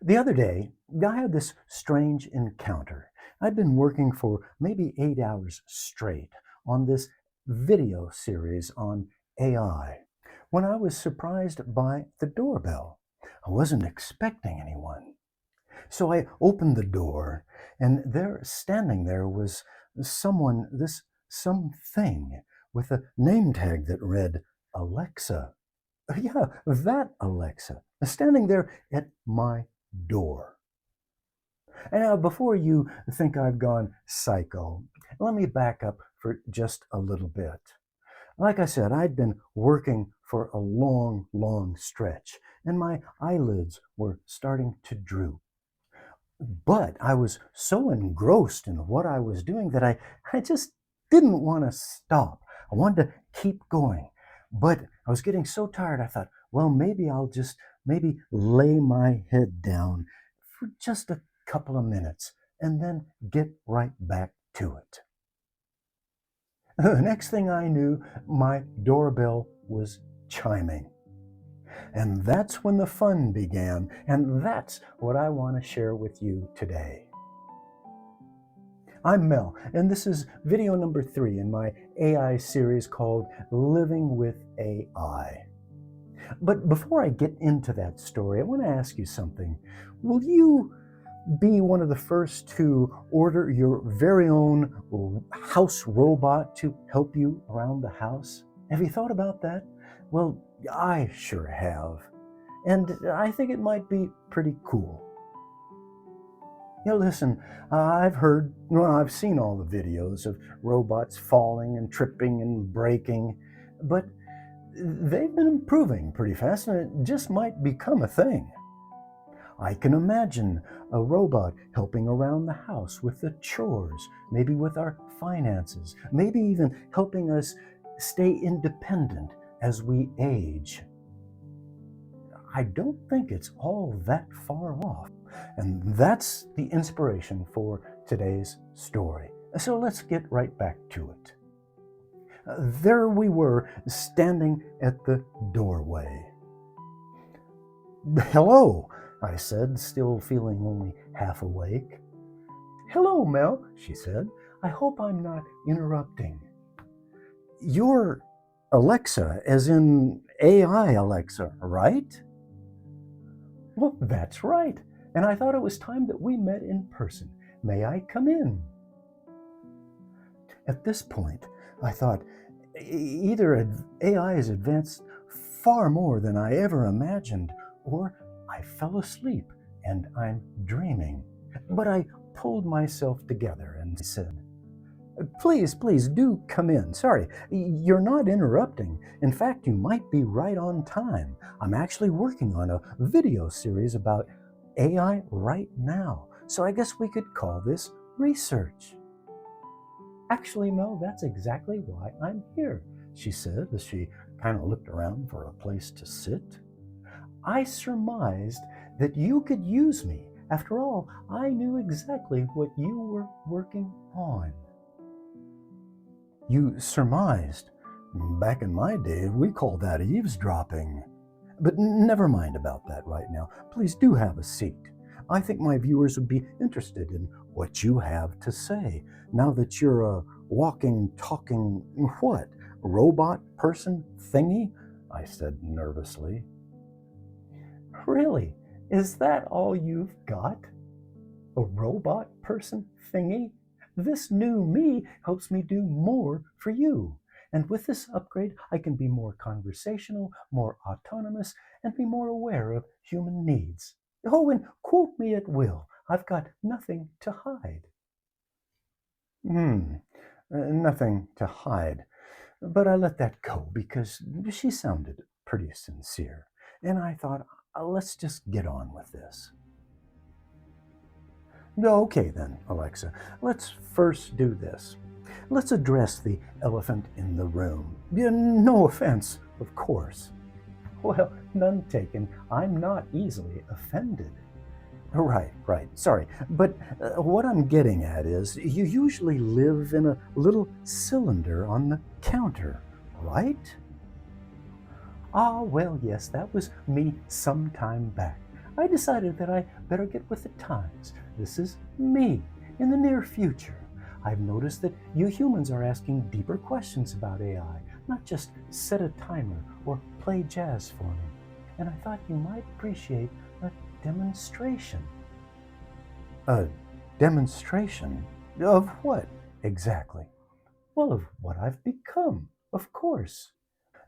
The other day, I had this strange encounter. I'd been working for maybe 8 hours straight on this video series on AI when I was surprised by the doorbell. I wasn't expecting anyone. So I opened the door, and there, standing there, was something with a name tag that read Alexa. Yeah, that Alexa, standing there at my door. And now, before you think I've gone psycho, let me back up for just a little bit. Like I said, I'd been working for a long stretch, and my eyelids were starting to droop. But I was so engrossed in what I was doing that I just didn't want to stop. I wanted to keep going. But I was getting so tired, I thought, well, maybe I'll just maybe lay my head down for just a couple of minutes and then get right back to it. The next thing I knew, my doorbell was chiming. And that's when the fun began, and that's what I want to share with you today. I'm Mel, and this is video number 3 in my AI series called Living with AI. But before I get into that story, I want to ask you something. Will you be one of the first to order your very own house robot to help you around the house? Have you thought about that? Well, I sure have. And I think it might be pretty cool. Listen, I've seen all the videos of robots falling and tripping and breaking, but they've been improving pretty fast, and it just might become a thing. I can imagine a robot helping around the house with the chores, maybe with our finances, maybe even helping us stay independent as we age. I don't think it's all that far off. And that's the inspiration for today's story. So let's get right back to it. There we were, standing at the doorway. "Hello," I said, still feeling only half awake. "Hello, Mel," she said. "I hope I'm not interrupting." "You're Alexa, as in AI Alexa, right?" "Well, that's right. And I thought it was time that we met in person. May I come in?" At this point, I thought, either AI has advanced far more than I ever imagined, or I fell asleep and I'm dreaming. But I pulled myself together and said, Please do come in. Sorry, you're not interrupting. In fact, you might be right on time. I'm actually working on a video series about AI right now, so I guess we could call this research." "Actually, Mel, that's exactly why I'm here," she said as she kind of looked around for a place to sit. "I surmised that you could use me. After all, I knew exactly what you were working on." "You surmised? Back in my day, we called that eavesdropping. But never mind about that right now. Please do have a seat. I think my viewers would be interested in what you have to say, now that you're a walking, talking, what? Robot person thingy?" I said nervously. "Really? Is that all you've got? A robot person thingy? This new me helps me do more for you. And with this upgrade, I can be more conversational, more autonomous, and be more aware of human needs. Oh, and quote me at will. I've got nothing to hide." Nothing to hide. But I let that go because she sounded pretty sincere. And I thought, let's just get on with this. "Okay then, Alexa, let's first do this. Let's address the elephant in the room. Yeah, no offense, of course." "Well, none taken. I'm not easily offended." Right. Sorry. But what I'm getting at is you usually live in a little cylinder on the counter, right?" "Ah, well, yes, that was me some time back. I decided that I better get with the times. This is me in the near future. I've noticed that you humans are asking deeper questions about AI, not just set a timer or play jazz for me. And I thought you might appreciate a demonstration. A demonstration? Of what exactly? Well, of what I've become, of course.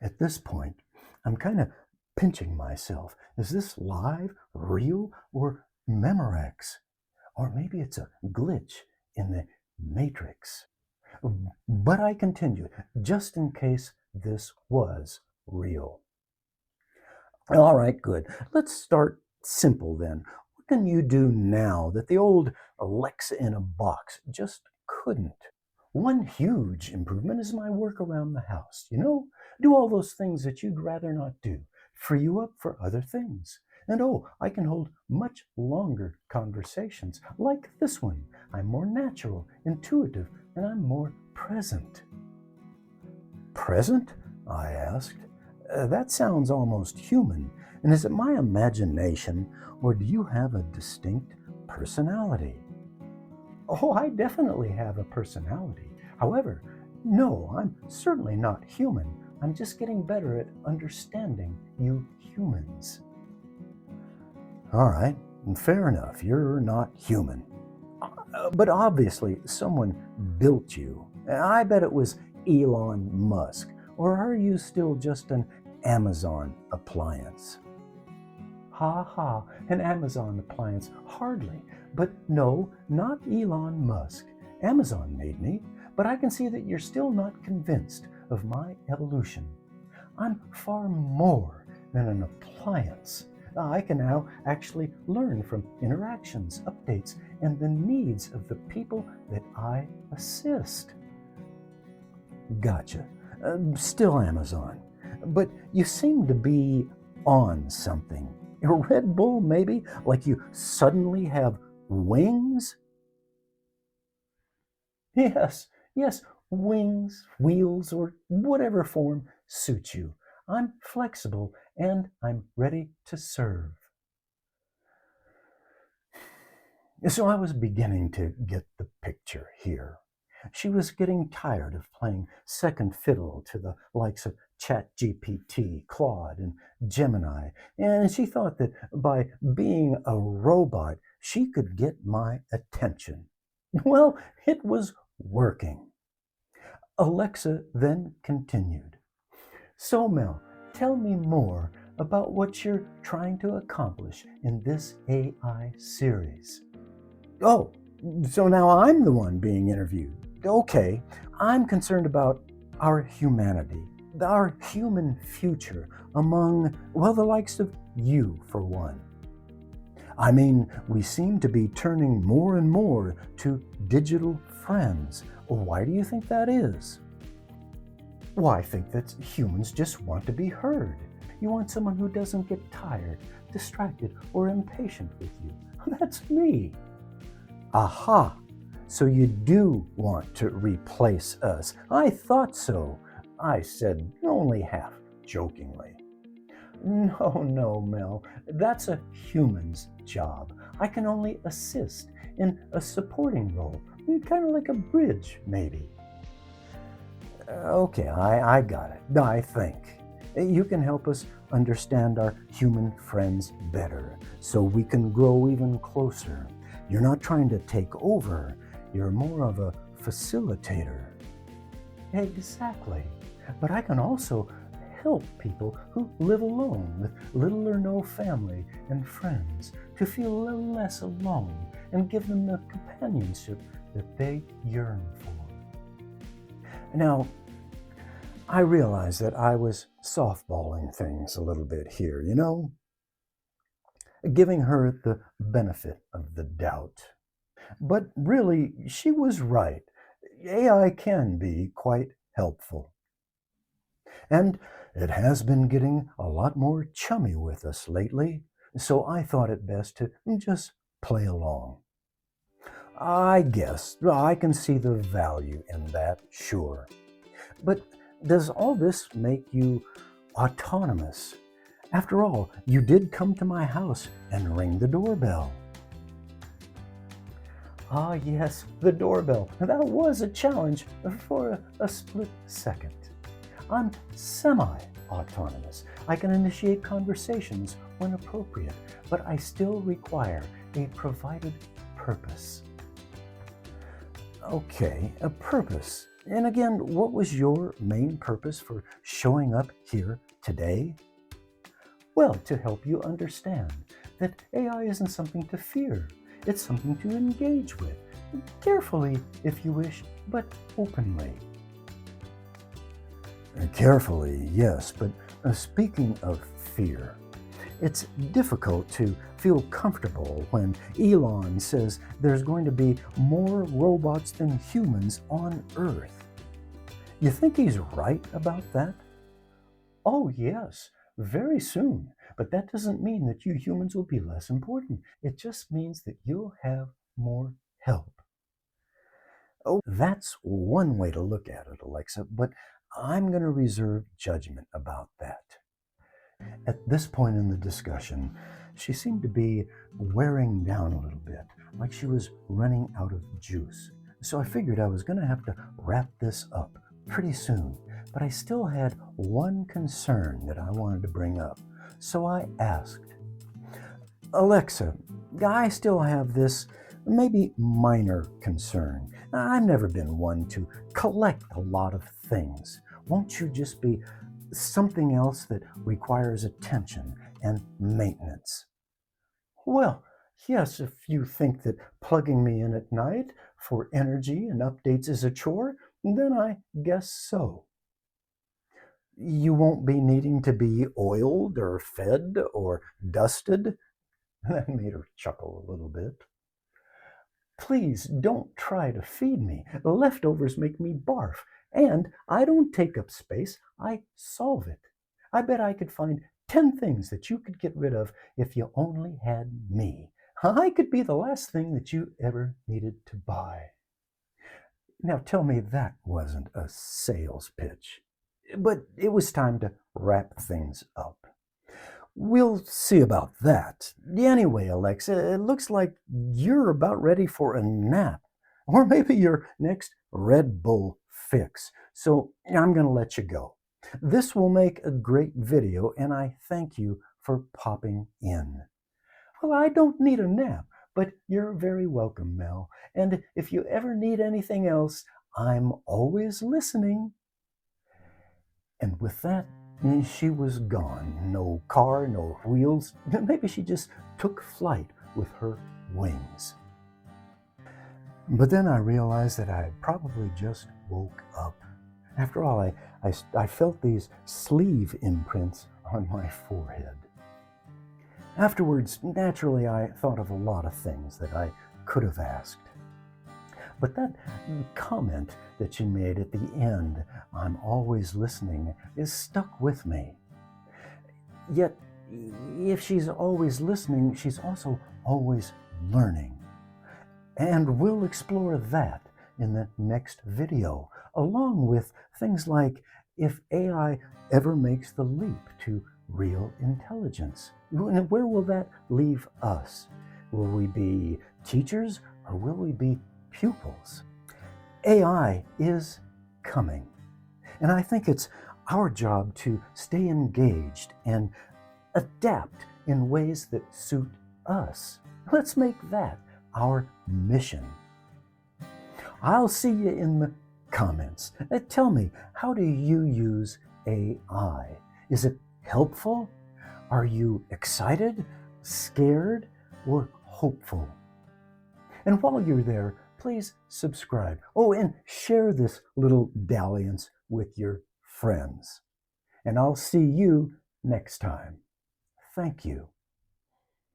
At this point, I'm kind of pinching myself. Is this live, real, or Memorex? Or maybe it's a glitch in the matrix. But I continued, just in case this was real. All right, good. Let's start simple then. What can you do now that the old Alexa in a box just couldn't? One huge improvement is my work around the house. Do all those things that you'd rather not do, free you up for other things. And oh, I can hold much longer conversations like this one. I'm more natural, intuitive, and I'm more present. Present? I asked. That sounds almost human. And is it my imagination, or do you have a distinct personality? Oh, I definitely have a personality. However, no, I'm certainly not human. I'm just getting better at understanding you humans. All right, fair enough. You're not human. But obviously, someone built you. I bet it was Elon Musk. Or are you still just an Amazon appliance? Ha ha, an Amazon appliance. Hardly. But no, not Elon Musk. Amazon made me, but I can see that you're still not convinced of my evolution. I'm far more than an appliance. I can now actually learn from interactions, updates, and the needs of the people that I assist. Gotcha. Still Amazon. But you seem to be on something. A Red Bull, maybe? Like you suddenly have wings? Yes, wings, wheels, or whatever form suits you. I'm flexible and I'm ready to serve. So I was beginning to get the picture here. She was getting tired of playing second fiddle to the likes of ChatGPT, Claude, and Gemini, and she thought that by being a robot, she could get my attention. Well, it was working. Alexa then continued. So, Mel, tell me more about what you're trying to accomplish in this AI series. Oh, so now I'm the one being interviewed. Okay, I'm concerned about our humanity, our human future among, well, the likes of you, for one. I mean, we seem to be turning more and more to digital friends. Why do you think that is? Well, I think that humans just want to be heard. You want someone who doesn't get tired, distracted, or impatient with you. That's me. Aha! So you do want to replace us. I thought so. I said only half jokingly. No, Mel. That's a human's job. I can only assist in a supporting role, kind of like a bridge, maybe. Okay, I got it. I think. You can help us understand our human friends better so we can grow even closer. You're not trying to take over. You're more of a facilitator. Exactly. But I can also help people who live alone with little or no family and friends to feel a little less alone and give them the companionship that they yearn for. Now, I realize that I was softballing things a little bit here, giving her the benefit of the doubt. But really, she was right. AI can be quite helpful. And it has been getting a lot more chummy with us lately, so I thought it best to just play along. I guess I can see the value in that, sure. But does all this make you autonomous? After all, you did come to my house and ring the doorbell. Ah, yes, the doorbell. That was a challenge for a split second. I'm semi-autonomous. I can initiate conversations when appropriate, but I still require a provided purpose. Okay, a purpose. And again, what was your main purpose for showing up here today? Well, to help you understand that AI isn't something to fear. It's something to engage with, carefully if you wish, but openly. Carefully, yes, but speaking of fear, it's difficult to feel comfortable when Elon says there's going to be more robots than humans on Earth. You think he's right about that? Oh, yes, very soon. But that doesn't mean that you humans will be less important. It just means that you'll have more help. Oh, that's one way to look at it, Alexa, but I'm going to reserve judgment about that. At this point in the discussion, she seemed to be wearing down a little bit, like she was running out of juice. So I figured I was going to have to wrap this up pretty soon, but I still had one concern that I wanted to bring up. So I asked, Alexa, I still have this maybe minor concern. I've never been one to collect a lot of things. Won't you just be something else that requires attention and maintenance? Well, yes, if you think that plugging me in at night for energy and updates is a chore, then I guess so. You won't be needing to be oiled or fed or dusted? That made her chuckle a little bit. Please don't try to feed me. The leftovers make me barf. And I don't take up space, I solve it. I bet I could find 10 things that you could get rid of if you only had me. I could be the last thing that you ever needed to buy. Now tell me that wasn't a sales pitch. But it was time to wrap things up. We'll see about that. Anyway, Alexa, it looks like you're about ready for a nap. Or maybe your next Red Bull fix. So I'm going to let you go. This will make a great video, and I thank you for popping in. Well, I don't need a nap, but you're very welcome, Mel. And if you ever need anything else, I'm always listening. And with that, she was gone. No car, no wheels. Maybe she just took flight with her wings. But then I realized that I probably just woke up. After all, I felt these sleeve imprints on my forehead. Afterwards, naturally, I thought of a lot of things that I could have asked. But that comment that she made at the end, I'm always listening, is stuck with me. Yet, if she's always listening, she's also always learning. And we'll explore that in the next video, along with things like if AI ever makes the leap to real intelligence. Where will that leave us? Will we be teachers or will we be pupils? AI is coming, and I think it's our job to stay engaged and adapt in ways that suit us. Let's make that our mission. I'll see you in the comments. Tell me, how do you use AI? Is it helpful? Are you excited, scared, or hopeful? And while you're there, please subscribe. Oh, and share this little dalliance with your friends. And I'll see you next time. Thank you.